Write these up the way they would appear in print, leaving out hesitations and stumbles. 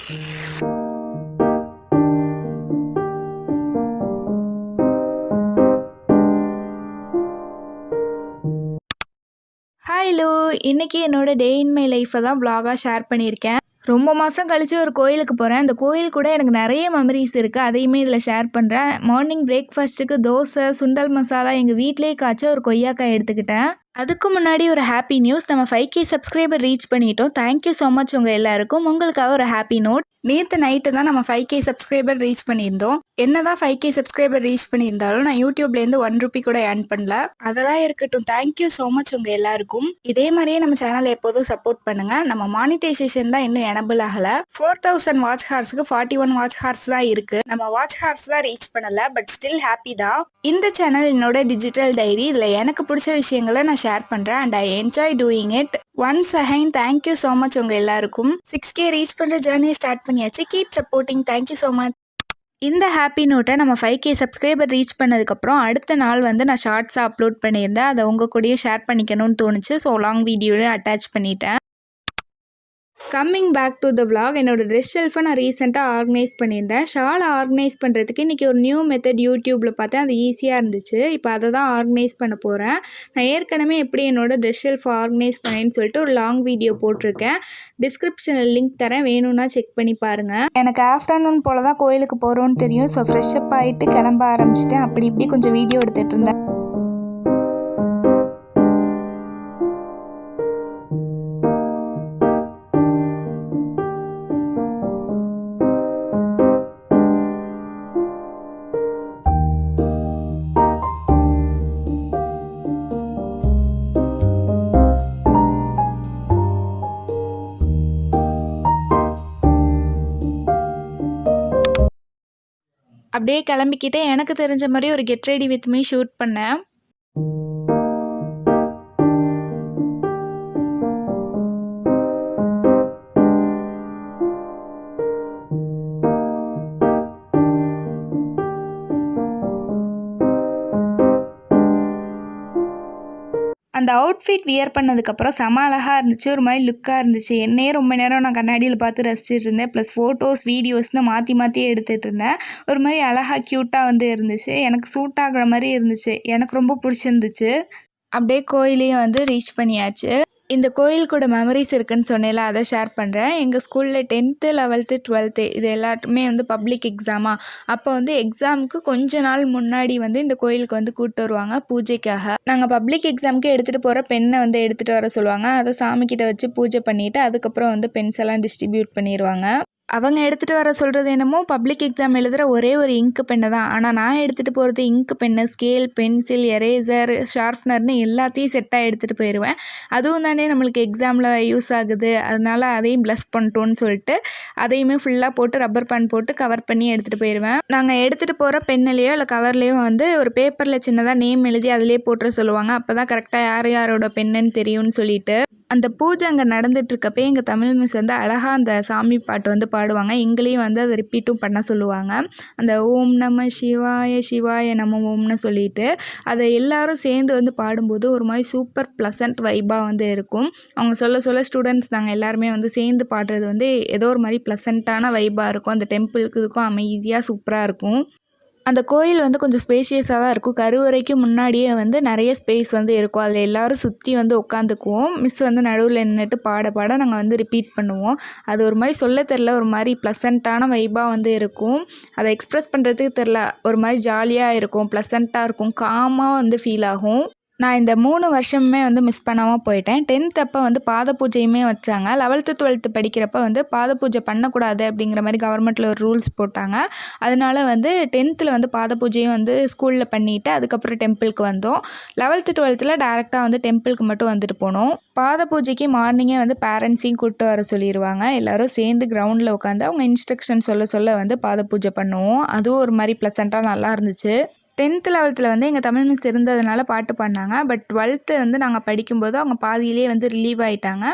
Hello! இன்னைக்கு என்னோட டே in my லைஃப்பை தான் vlog-ஆ ஷேர் பண்ணியிருக்கேன். ரொம்ப மாதம் கழிச்சு ஒரு கோயிலுக்கு போகிறேன். அந்த கோயில் கூட எனக்கு நிறைய மெமரிஸ் இருக்குது. அதையுமே இதில் ஷேர் பண்ணுறேன். மார்னிங் பிரேக்ஃபாஸ்ட்டுக்கு தோசை, சுண்டல் மசாலா எங்கள் வீட்டிலேயே காய்ச்ச ஒரு கொய்யாக்காய் எடுத்துக்கிட்டேன். அதுக்கு முன்னாடி ஒரு ஹாப்பி நியூஸ். நம்ம 5K சப்ஸ்கிரைபர் ரீச் பண்ணிட்டோம். தேங்க்யூ ஸோ மச் உங்கள் எல்லாருக்கும். உங்களுக்காக ஒரு ஹாப்பி நோட். நேற்று நைட்டு தான் நம்ம 5K சப்ஸ்கிரைபர் ரீச் பண்ணியிருந்தோம். என்னதான் 5K சப்ஸ்கிரைபர் ரீச் பண்ணியிருந்தாலும் நான் யூடியூப்லேருந்து ₹1 கூட ஏர்ன் பண்ணல. அதெல்லாம் இருக்கட்டும். தேங்க்யூ ஸோ மச் உங்கள் எல்லாருக்கும். இதே மாதிரியே நம்ம சேனலை எப்போதும் சப்போர்ட் பண்ணுங்கள். நம்ம மானிட்டைசேஷன் தான் இன்னும் எனபிள் ஆகலை. 4000 வாட்ச் ஹார்ஸுக்கு 41 வாட்ச் ஹார்ஸ் தான் இருக்குது. நம்ம வாட்ச் ஹார்ஸ் தான் ரீச் பண்ணலை. பட் ஸ்டில் ஹாப்பி தான். இந்த சேனல் என்னோட டிஜிட்டல் டைரி. இதில் எனக்கு பிடிச்ச விஷயங்களை நான் ஷேர் பண்ணுறேன் and I enjoy doing it. Once again thank you so much உங்கள் எல்லாருக்கும். 6K ரீச் பண்ணுற ஜேர்னியை ஸ்டார்ட் பண்ணியாச்சு. Keep supporting. Thank you so much. இந்த ஹாப்பி நோட்டை நம்ம 5K சப்ஸ்கிரைபர் ரீச் பண்ணதுக்கப்புறம் அடுத்த நாள் வந்து நான் ஷார்ட்ஸாக அப்லோட் பண்ணியிருந்தேன். அதை உங்கள் கூடயே ஷேர் பண்ணிக்கணும்னு தோணுச்சு. ஸோ லாங் வீடியோவில் அட்டாச் பண்ணிட்டேன். Coming back to the vlog. என்னோட ட்ரெஸ் ஷெல்ஃபை நான் ரீசெண்டாக ஆர்கனைஸ் பண்ணியிருந்தேன். ஷாலை ஆர்கனைஸ் பண்ணுறதுக்கு இன்றைக்கி ஒரு நியூ மெத்தட் யூடியூப்பில் பார்த்தேன். அது ஈஸியாக இருந்துச்சு. இப்போ அதை தான் ஆர்கனைஸ் பண்ண போகிறேன். நான் ஏற்கனவே எப்படி என்னோட ட்ரெஸ் ஷெல்ஃபை ஆர்கனைஸ் பண்ணேன்னு சொல்லிட்டு ஒரு லாங் வீடியோ போட்டிருக்கேன். டிஸ்கிரிப்ஷனில் லிங்க் தரேன், வேணும்னா செக் பண்ணி பாருங்கள். எனக்கு ஆஃப்டர்நூன் போல் தான் கோயிலுக்கு போகிறோன்னு தெரியும். ஸோ ஃப்ரெஷ்அப் ஆகிட்டு கிளம்ப ஆரம்பிச்சிட்டேன். அப்படி இப்படி கொஞ்சம் வீடியோ எடுத்துகிட்டு இருந்தேன். அப்படியே கிளம்பிக்கிட்டே எனக்கு தெரிஞ்ச மாதிரி ஒரு get ready with me shoot பண்ணேன். அந்த அவுட்ஃபிட் வியர் பண்ணதுக்கப்புறம் செம அழகாக இருந்துச்சு. ஒரு மாதிரி லுக்காக இருந்துச்சு. என்னையே ரொம்ப நேரம் நான் கண்ணாடியில் பார்த்து ரசிச்சுட்டு இருந்தேன். ப்ளஸ் ஃபோட்டோஸ் வீடியோஸ்னு மாற்றியே எடுத்துகிட்டு இருந்தேன். ஒரு மாதிரி அழகாக க்யூட்டாக வந்து இருந்துச்சு. எனக்கு சூட் ஆகுற மாதிரி இருந்துச்சு. எனக்கு ரொம்ப பிடிச்சிருந்துச்சு. அப்படியே கோயிலையும் வந்து ரீச் பண்ணியாச்சு. இந்த கோயில் கூட மெமரிஸ் இருக்குதுன்னு சொன்னேன்ல, அதை ஷேர் பண்ணுறேன். எங்கள் ஸ்கூலில் 10th 11th 12th இது எல்லாத்துமே வந்து பப்ளிக் எக்ஸாமா. அப்போ வந்து எக்ஸாமுக்கு கொஞ்ச நாள் முன்னாடி வந்து இந்த கோயிலுக்கு வந்து கூப்பிட்டு வருவாங்க பூஜைக்காக. நாங்கள் பப்ளிக் எக்ஸாமுக்கு எடுத்துகிட்டு போகிற பெண்ணை வந்து எடுத்துகிட்டு வர சொல்லுவாங்க. அதை சாமிக்கிட்ட வச்சு பூஜை பண்ணிவிட்டு அதுக்கப்புறம் வந்து பென்ஸ் எல்லாம் டிஸ்ட்ரிபியூட் பண்ணிடுவாங்க. அவங்க எடுத்துகிட்டு வர சொல்கிறது என்னமோ பப்ளிக் எக்ஸாம் எழுதுகிற ஒரே ஒரு இங்கு பெண்ணை தான். ஆனால் நான் எடுத்துகிட்டு போகிறது இங்கு பென்னு, ஸ்கேல், பென்சில், எரேசர், ஷார்ப்னர்னு எல்லாத்தையும் செட்டாக எடுத்துகிட்டு போயிடுவேன். அதுவும் தானே நம்மளுக்கு எக்ஸாமில் யூஸ் ஆகுது. அதனால் அதையும் ப்ளஸ் பண்ணிட்டோன்னு சொல்லிட்டு அதையுமே ஃபுல்லாக போட்டு ரப்பர் பேண்ட் போட்டு கவர் பண்ணி எடுத்துகிட்டு போயிடுவேன். நாங்கள் எடுத்துகிட்டு போகிற பென்னிலையோ இல்லை கவர்லேயோ வந்து ஒரு பேப்பரில் சின்னதாக நேம் எழுதி அதிலே போட்டுற சொல்லுவாங்க. அப்போ தான் கரெக்டாக யாரோட பென்னுன்னு தெரியும்னு சொல்லிட்டு. அந்த பூஜை அங்கே நடந்துகிட்ருக்கப்பே எங்கள் தமிழ் மிஸ் வந்து அழகாக அந்த சாமி பாட்டு வந்து பாடுவாங்க. எங்களையும் வந்து அதை ரிப்பீட்டும் பண்ண சொல்லுவாங்க. அந்த ஓம் நம சிவாய சிவாய நம ஓம்னு சொல்லிட்டு அதை எல்லோரும் சேர்ந்து வந்து பாடும்போது ஒரு மாதிரி சூப்பர் ப்ளசன்ட் வைப்பாக வந்து இருக்கும். அவங்க சொல்ல ஸ்டூடெண்ட்ஸ் நாங்கள் எல்லாருமே வந்து சேர்ந்து பாடுறது வந்து ஏதோ ஒரு மாதிரி ப்ளசண்ட்டான வைப்பாக இருக்கும். அந்த டெம்பிளுக்கு இதுக்கும் அமைதியாக சூப்பராக இருக்கும். அந்த கோயில் வந்து கொஞ்சம் ஸ்பேஷியஸாக தான் இருக்கும். கருவறைக்கு முன்னாடியே வந்து நிறைய ஸ்பேஸ் வந்து இருக்கும். அதில் எல்லோரும் சுற்றி வந்து உட்காந்துக்குவோம். மிஸ் வந்து நடுவில் நின்றுட்டு பாட நாங்கள் வந்து ரிப்பீட் பண்ணுவோம். அது ஒரு மாதிரி சொல்ல தெரில, ஒரு மாதிரி ப்ளசண்ட்டான வைப்பாக வந்து இருக்கும். அதை எக்ஸ்ப்ரெஸ் பண்ணுறதுக்கு தெரில, ஒரு மாதிரி ஜாலியாக இருக்கும், ப்ளசண்ட்டாக இருக்கும், காமாக வந்து ஃபீல் ஆகும். நான் இந்த 3 வருஷமுமே வந்து மிஸ் பண்ணாமல் போயிட்டேன். 10th அப்போ வந்து பாத பூஜையுமே வச்சாங்க. 11th 12th படிக்கிறப்ப வந்து பாத பூஜை பண்ணக்கூடாது அப்படிங்கிற மாதிரி கவர்மெண்ட்டில் ஒரு ரூல்ஸ் போட்டாங்க. அதனால வந்து 10th வந்து பாத பூஜையும் வந்து ஸ்கூலில் பண்ணிவிட்டு அதுக்கப்புறம் டெம்பிளுக்கு வந்தோம். 11th 12th டேரெக்டாக வந்து டெம்பிளுக்கு மட்டும் வந்துட்டு போனோம். பாத பூஜைக்கு மார்னிங்கே வந்து பேரண்ட்ஸையும் கூப்பிட்டு வர சொல்லிடுவாங்க. எல்லோரும் சேர்ந்து கிரவுண்டில் உட்காந்து அவங்க இன்ஸ்ட்ரக்ஷன் சொல்ல வந்து பாத பூஜை பண்ணுவோம். அதுவும் ஒரு மாதிரி ப்ளசண்ட்டாக நல்லா இருந்துச்சு. 10th 11th வந்து எங்கள் தமிழ் மிஸ் இருந்ததுனால பாட்டு பாடினாங்க. பட் 12th வந்து நாங்கள் படிக்கும்போது அவங்க பாதியிலே வந்து ரிலீவ் ஆகிட்டாங்க.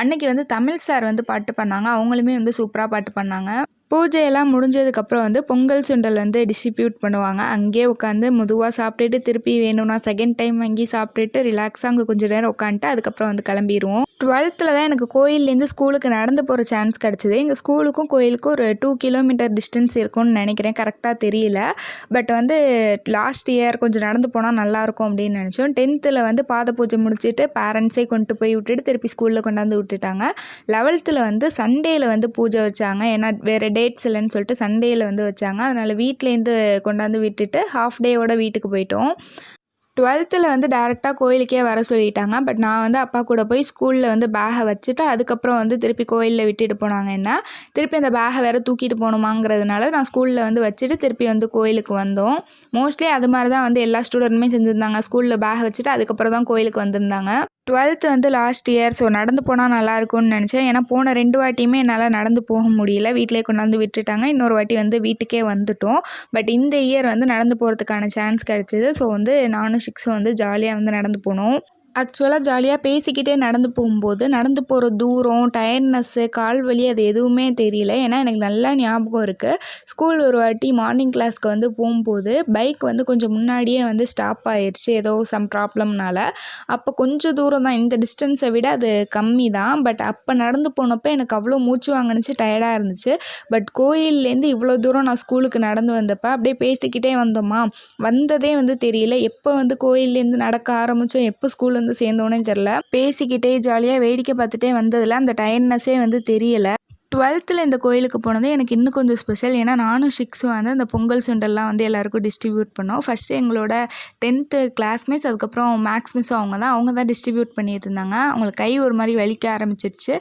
அன்றைக்கி வந்து தமிழ் சார் வந்து பாட்டு பண்ணாங்க. அவங்களுமே வந்து சூப்பராக பாட்டு பண்ணாங்க. பூஜையெல்லாம் முடிஞ்சதுக்கப்புறம் வந்து பொங்கல் சுண்டல் வந்து டிஸ்ட்ரிபியூட் பண்ணுவாங்க. அங்கேயே உட்காந்து மெதுவாக சாப்பிட்டுட்டு திருப்பி வேணும்னா செகண்ட் டைம் வாங்கி சாப்பிட்டுட்டு ரிலாக்ஸாக அங்கே கொஞ்சம் நேரம் உட்காந்துட்டு அதுக்கப்புறம் வந்து கிளம்பிடுவோம். 12th தான் எனக்கு கோயிலேருந்து ஸ்கூலுக்கு நடந்து போகிற சான்ஸ் கிடச்சிது. எங்கள் ஸ்கூலுக்கும் கோயிலுக்கும் ஒரு 2 கிலோமீட்டர் டிஸ்டன்ஸ் இருக்கும்னு நினைக்கிறேன், கரெக்டாக தெரியல. பட் வந்து லாஸ்ட் இயர் கொஞ்சம் நடந்து போனால் நல்லாயிருக்கும் அப்படின்னு நினச்சோம். 10th வந்து பாத பூஜை முடிச்சுட்டு பேரண்ட்ஸே கொண்டு போய் விட்டுட்டு திருப்பி ஸ்கூலில் கொண்டாந்து விட்டுட்டாங்க. 11th வந்து சண்டேயில் வந்து பூஜை வச்சாங்க. ஏன்னா வேறு டேட்ஸ் இல்லைன்னு சொல்லிட்டு சண்டேயில் வந்து வச்சாங்க. அதனால் வீட்டிலேருந்து கொண்டாந்து விட்டுட்டு ஹாஃப் டேயோட வீட்டுக்கு போயிட்டோம். 12th வந்து டேரெக்டாக கோயிலுக்கே வர சொல்லிட்டாங்க. பட் நான் வந்து அப்பா கூட போய் ஸ்கூலில் வந்து பேகை வச்சுட்டு அதுக்கப்புறம் வந்து திருப்பி கோயிலில் விட்டுட்டு போனாங்க. என்ன திருப்பி அந்த பேகை வேறு தூக்கிட்டு போகணுமாங்கிறதுனால நான் ஸ்கூலில் வந்து வச்சுட்டு திருப்பி வந்து கோயிலுக்கு வந்தோம். மோஸ்ட்லி அது மாதிரி தான் வந்து எல்லா ஸ்டூடெண்ட்டுமே செஞ்சுருந்தாங்க. ஸ்கூலில் பேகை வச்சுட்டு அதுக்கப்புறம் தான் கோயிலுக்கு வந்திருந்தாங்க. 12th வந்து லாஸ்ட் இயர். ஸோ நடந்து போனால் நல்லாயிருக்கும்னு நினச்சேன். ஏன்னா போன 2 வாட்டியுமே என்னால் நடந்து போக முடியல. வீட்டிலே கொண்டாந்து விட்டுட்டாங்க. இன்னொரு வாட்டி வந்து வீட்டுக்கே வந்துட்டோம். பட் இந்த இயர் வந்து நடந்து போகிறதுக்கான சான்ஸ் கிடச்சிது. ஸோ வந்து நானும் 6 வந்து ஜாலியாக வந்து நடந்து போனோம். ஆக்சுவலாக ஜாலியாக பேசிக்கிட்டே நடந்து போகும்போது நடந்து போகிற தூரம், டயர்ட்னஸ்ஸு, கால் வலி அது எதுவுமே தெரியல. ஏன்னா எனக்கு நல்லா ஞாபகம் இருக்குது. ஸ்கூல் ஒரு வாட்டி மார்னிங் கிளாஸ்க்கு வந்து போகும்போது பைக் வந்து கொஞ்சம் முன்னாடியே வந்து ஸ்டாப் ஆயிடுச்சு ஏதோ சம் ப்ராப்ளம்னால. அப்போ கொஞ்சம் தூரம் தான், இந்த டிஸ்டன்ஸை விட அது கம்மி தான். பட் அப்போ நடந்து போனப்போ எனக்கு அவ்வளோ மூச்சு வாங்கினுச்சு, டயர்டாக இருந்துச்சு. பட் கோயில்லேருந்து இவ்வளோ தூரம் நான் ஸ்கூலுக்கு நடந்து வந்தப்போ அப்படியே பேசிக்கிட்டே வந்தோமா, வந்ததே வந்து தெரியல. எப்போ வந்து கோயில்லேருந்து நடக்க ஆரம்பித்தோம், எப்போ ஸ்கூல் வந்து சேர்ந்தோன்னே தெரில. பேசிக்கிட்டே ஜாலியாக வேடிக்கை பார்த்துட்டே வந்ததில் அந்த டயர்ட்னஸே வந்து தெரியலை. 12th இந்த கோயிலுக்கு போனது எனக்கு இன்னும் கொஞ்சம் ஸ்பெஷல். ஏன்னா நானும் 6 வந்து அந்த பொங்கல் சுண்டல்லாம் வந்து எல்லாருக்கும் டிஸ்ட்ரிபியூட் பண்ணோம். ஃபஸ்ட்டு எங்களோட 10th கிளாஸ்மேட்ஸ், அதுக்கப்புறம் மேக்ஸ் மிஸ் அவங்க தான் டிஸ்ட்ரிபியூட் பண்ணிட்டு இருந்தாங்க. அவங்களுக்கு கை ஒரு மாதிரி வலிக்க ஆரம்பிச்சிருச்சு.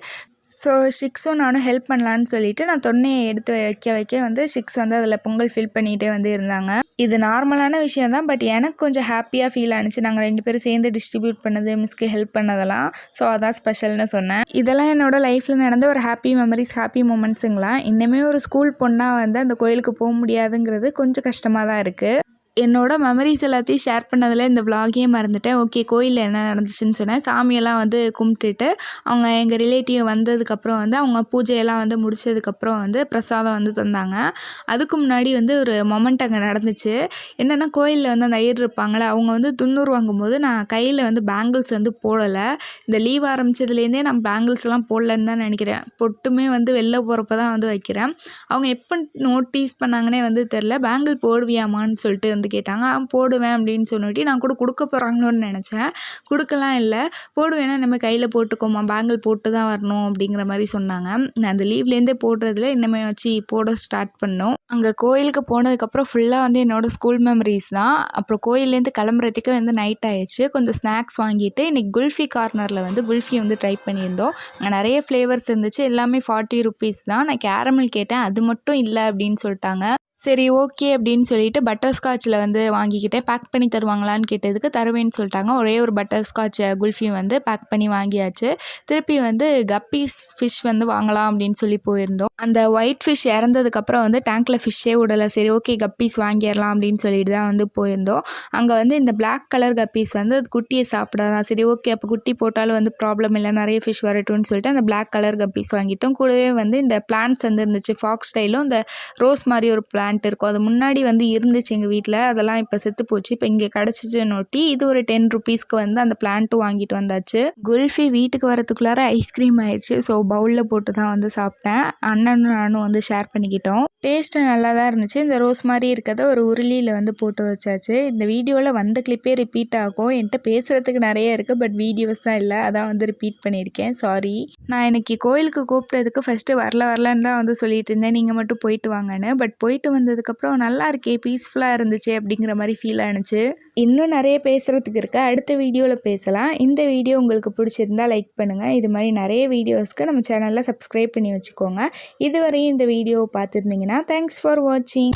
ஸோ 6 நானும் ஹெல்ப் பண்ணலான்னு சொல்லிவிட்டு நான் தொன்னையை எடுத்து வைக்க வந்து 6 வந்து அதில் பொங்கல் ஃபில் பண்ணிகிட்டே வந்து இருந்தாங்க. இது நார்மலான விஷயம் தான். பட் எனக்கு கொஞ்சம் ஹாப்பியாக ஃபீல் ஆனிச்சு. நாங்கள் 2 பேரும் சேர்ந்து டிஸ்ட்ரிபியூட் பண்ணது, மிஸ்க்கு ஹெல்ப் பண்ணதெல்லாம். ஸோ அதான் ஸ்பெஷல்னு சொன்னேன். இதெல்லாம் என்னோடய லைஃப்பில் நடந்த ஒரு ஹாப்பி மெமரிஸ், ஹாப்பி மூமெண்ட்ஸுங்களா. இன்னுமே ஒரு ஸ்கூல் பொண்ணாக வந்து அந்த கோயிலுக்கு போக முடியாதுங்கிறது கொஞ்சம் கஷ்டமாக தான் இருக்குது. என்னோட மெமரிஸ் எல்லாத்தையும் ஷேர் பண்ணதில் இந்த விலாகையே மறந்துட்டேன். ஓகே, கோயிலில் என்ன நடந்துச்சுன்னு சொன்னேன். சாமியெல்லாம் வந்து கும்பிட்டுட்டு அவங்க எங்கள் ரிலேட்டிவ் வந்ததுக்கப்புறம் வந்து அவங்க பூஜையெல்லாம் வந்து முடிச்சதுக்கப்புறம் வந்து பிரசாதம் வந்து தந்தாங்க. அதுக்கு முன்னாடி வந்து ஒரு மொமெண்ட் அங்கே நடந்துச்சு. என்னென்னா கோயிலில் வந்து அந்த ஐயர் இருப்பாங்களே, அவங்க வந்து துண்ணூறு வாங்கும்போது நான் கையில் வந்து பேங்கிள்ஸ் வந்து போடலை. இந்த லீவ் ஆரம்பித்ததுலேருந்தே நான் பேங்கிள்ஸ்லாம் போடலன்னு தான் நினைக்கிறேன். பொட்டுமே வந்து வெளில போகிறப்ப தான் வந்து வைக்கிறேன். அவங்க எப்போ நோட்டீஸ் பண்ணாங்கன்னே வந்து தெரில. பேங்கிள் போடுவியாமான்னு சொல்லிட்டு வந்து கேட்டாங்க. போடுவேன் அப்படின்னு சொல்லிட்டு நான் கூட கொடுக்க போகிறாங்களோன்னு நினச்சேன். கொடுக்கலாம் இல்லை, போடுவேன்னா நம்ம கையில் போட்டுக்கோமா, பேங்கிள் போட்டு தான் வரணும் அப்படிங்கிற மாதிரி சொன்னாங்க. நான் அந்த லீவ்லேருந்தே போடுறதுல இன்னமே வச்சு போட ஸ்டார்ட் பண்ணோம். அங்கே கோயிலுக்கு போனதுக்கப்புறம் ஃபுல்லாக வந்து என்னோடய ஸ்கூல் மெமரிஸ் தான். அப்புறம் கோயிலேருந்து கிளம்புறதுக்கு வந்து நைட் ஆயிடுச்சு. கொஞ்சம் ஸ்நாக்ஸ் வாங்கிட்டு இன்றைக்கி குல்ஃபி கார்னரில் வந்து குல்ஃபி வந்து ட்ரை பண்ணியிருந்தோம். அங்கே நிறைய ஃப்ளேவர்ஸ் இருந்துச்சு. எல்லாமே 40 rupees தான். நான் கேரமல் கேட்டேன், அது மட்டும் இல்லை அப்படின்னு சொல்லிட்டாங்க. சரி ஓகே அப்படின்னு சொல்லிட்டு பட்டர் ஸ்காட்சில் வந்து வாங்கிக்கிட்டேன். பேக் பண்ணி தருவாங்களான்னு கேட்டதுக்கு தருவேன்னு சொல்லிட்டாங்க. ஒரே ஒரு பட்டர் ஸ்காட்ச் குல்ஃபி வந்து பேக் பண்ணி வாங்கியாச்சு. திருப்பி வந்து கப்பீஸ் ஃபிஷ் வந்து வாங்கலாம் அப்படின்னு சொல்லி போயிருந்தோம். அந்த ஒயிட் ஃபிஷ் இறந்ததுக்கப்புறம் வந்து டேங்க்கில் ஃபிஷ்ஷே விடலை. சரி ஓகே கப்பீஸ் வாங்கிடலாம் அப்படின்னு சொல்லிட்டு தான் வந்து போயிருந்தோம். அங்கே வந்து இந்த பிளாக் கலர் கப்பீஸ் வந்து அது குட்டியை சாப்பிடாதான். சரி ஓகே, அப்போ குட்டி போட்டாலும் வந்து ப்ராப்ளம் இல்லை, நிறைய ஃபிஷ் வரட்டும்னு சொல்லிட்டு அந்த பிளாக் கலர் கப்பீஸ் வாங்கிட்டோம். கூடவே வந்து இந்த பிளான்ட்ஸ் வந்து இருந்துச்சு. ஃபாக்ஸ் ஸ்டைலும் இந்த ரோஸ் மாதிரி ஒரு பிளான்ட் இருக்கும். அது முன்னாடி வந்து இருந்துச்சு எங்கள் வீட்டில். அதெல்லாம் இப்போ செத்து போச்சு. இப்போ இங்கே கிடச்சிச்சுன்னு ஒட்டி இது ஒரு 10 rupeesக்கு வந்து அந்த பிளான்ட்டும் வாங்கிட்டு வந்தாச்சு. குல்ஃபி வீட்டுக்கு வரத்துக்குள்ளார ஐஸ்கிரீம் ஆயிடுச்சு. ஸோ பவுலில் போட்டு தான் வந்து சாப்பிட்டேன். அண்ணனும் நானும் வந்து ஷேர் பண்ணிக்கிட்டோம். டேஸ்ட்டு நல்லா தான் இருந்துச்சு. இந்த ரோஸ் மாதிரி இருக்கிறத ஒரு உருளியில் வந்து போட்டு வச்சாச்சு. இந்த வீடியோவில் வந்த கிளிப்பே ரிப்பீட் ஆகும். என்கிட்ட பேசுகிறதுக்கு நிறைய இருக்குது, பட் வீடியோஸ் தான் இல்லை. அதான் வந்து ரிப்பீட் பண்ணியிருக்கேன், சாரி. நான் இன்னைக்கு கோயிலுக்கு கூப்பிட்டதுக்கு ஃபஸ்ட்டு வரலன்னு தான் வந்து சொல்லிட்டு இருந்தேன், நீங்கள் மட்டும் போயிட்டு வாங்கன்னு. பட் போயிட்டு வந்ததுக்கப்புறம் நல்லா இருக்கே, பீஸ்ஃபுல்லாக இருந்துச்சு அப்படிங்கிற மாதிரி ஃபீல் ஆனிச்சு. இன்னும் நிறைய பேசுகிறதுக்கு இருக்குது, அடுத்த வீடியோவில் பேசலாம். இந்த வீடியோ உங்களுக்கு பிடிச்சிருந்தா லைக் பண்ணுங்கள். இது மாதிரி நிறைய வீடியோஸ்க்கு நம்ம சேனலில் சப்ஸ்கிரைப் பண்ணி வச்சுக்கோங்க. இதுவரையும் இந்த வீடியோவை பார்த்துருந்தீங்கன்னா தேங்க்ஸ் ஃபார் வாட்சிங்.